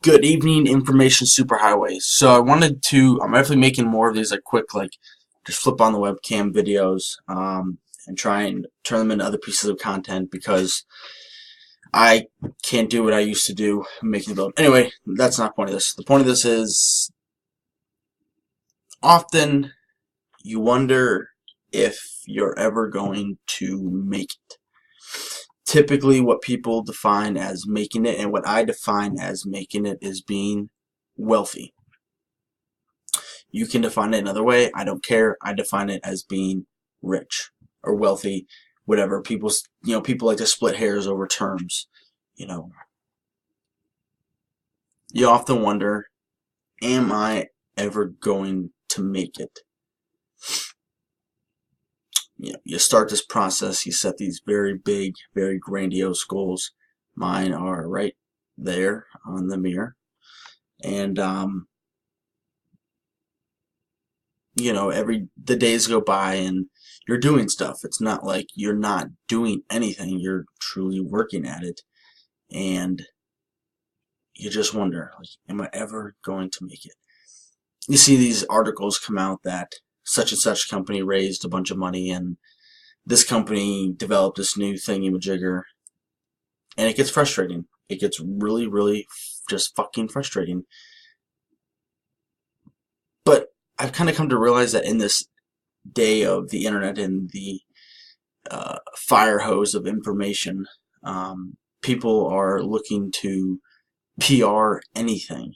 Good evening, information superhighway. So I'm definitely making more of these like quick, just flip on the webcam videos, and try and turn them into other pieces of content because I can't do what I used to do making the build. Anyway, that's not the point of this. The point of this is often you wonder if you're ever going to make it. Typically what people define as making it and what I define as making it is being wealthy. You can define it another way. I don't care. I define it as being rich or wealthy, whatever. People like to split hairs over terms. You often wonder, am I ever going to make it? You start this process, you set these very big, very grandiose goals. Mine are right there on the mirror. And, the days go by and you're doing stuff. It's not like you're not doing anything. You're truly working at it. And you just wonder, am I ever going to make it? You see these articles come out that such and such company raised a bunch of money and this company developed this new thingy-majigger, and it gets frustrating. It gets really, really just fucking frustrating. But I've kind of come to realize that in this day of the internet and the fire hose of information, people are looking to PR anything.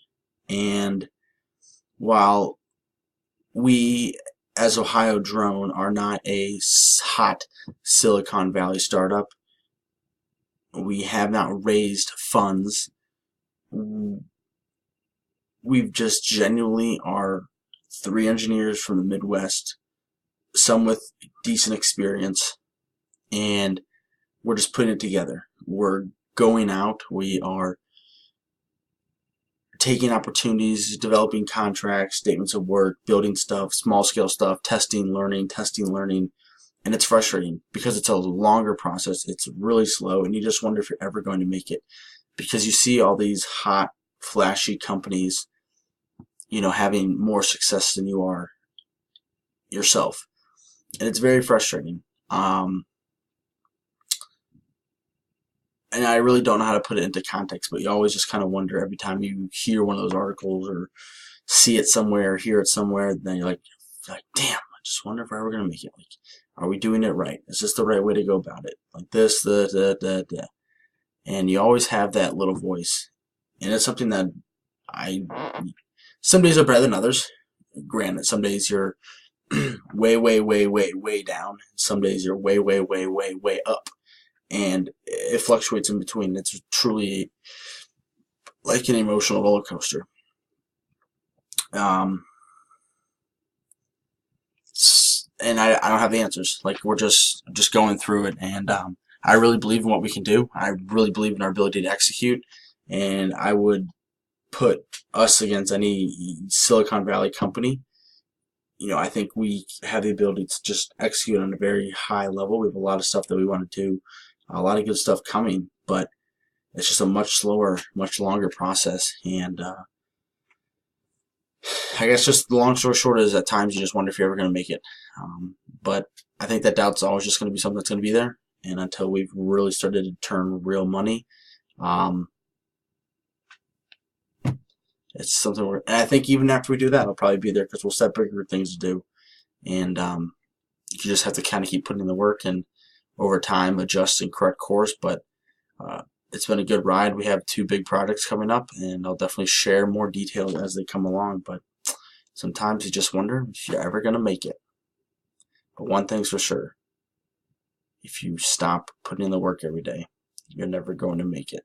And while we as Ohio Drone are not a hot Silicon Valley startup, we have not raised funds. We've just genuinely are 3 engineers from the Midwest, some with decent experience, and we're just putting it together. We're going out, we are taking opportunities, developing contracts, statements of work, building stuff, small scale stuff, testing, learning, and it's frustrating because it's a longer process. It's really slow, and you just wonder if you're ever going to make it because you see all these hot, flashy companies, having more success than you are yourself, and it's very frustrating. And I really don't know how to put it into context, but you always just kind of wonder every time you hear one of those articles or see it somewhere or hear it somewhere, then you're like, damn, I just wonder if we're ever going to make it. Are we doing it right? Is this the right way to go about it? Like this, and you always have that little voice. And it's something that some days are better than others. Granted, some days you're way, way, way, way, way down. Some days you're way, way, way, way, way up. And it fluctuates in between. It's truly like an emotional roller coaster. And I don't have the answers. We're just going through it, and I really believe in what we can do. I really believe in our ability to execute, and I would put us against any Silicon Valley company. I think we have the ability to just execute on a very high level. We have a lot of stuff that we want to do. A lot of good stuff coming, but it's just a much slower, much longer process. And I guess just the long story short is at times you just wonder if you're ever going to make it. But I think that doubt's always just going to be something that's going to be there. And until we've really started to turn real money, it's something and I think even after we do that, it'll probably be there because we'll set bigger things to do. And you just have to kind of keep putting in the work and over time adjust and correct course. But it's been a good ride. We have 2 big projects coming up, and I'll definitely share more details as they come along. But sometimes you just wonder if you're ever going to make it. But one thing's for sure, if you stop putting in the work every day, you're never going to make it.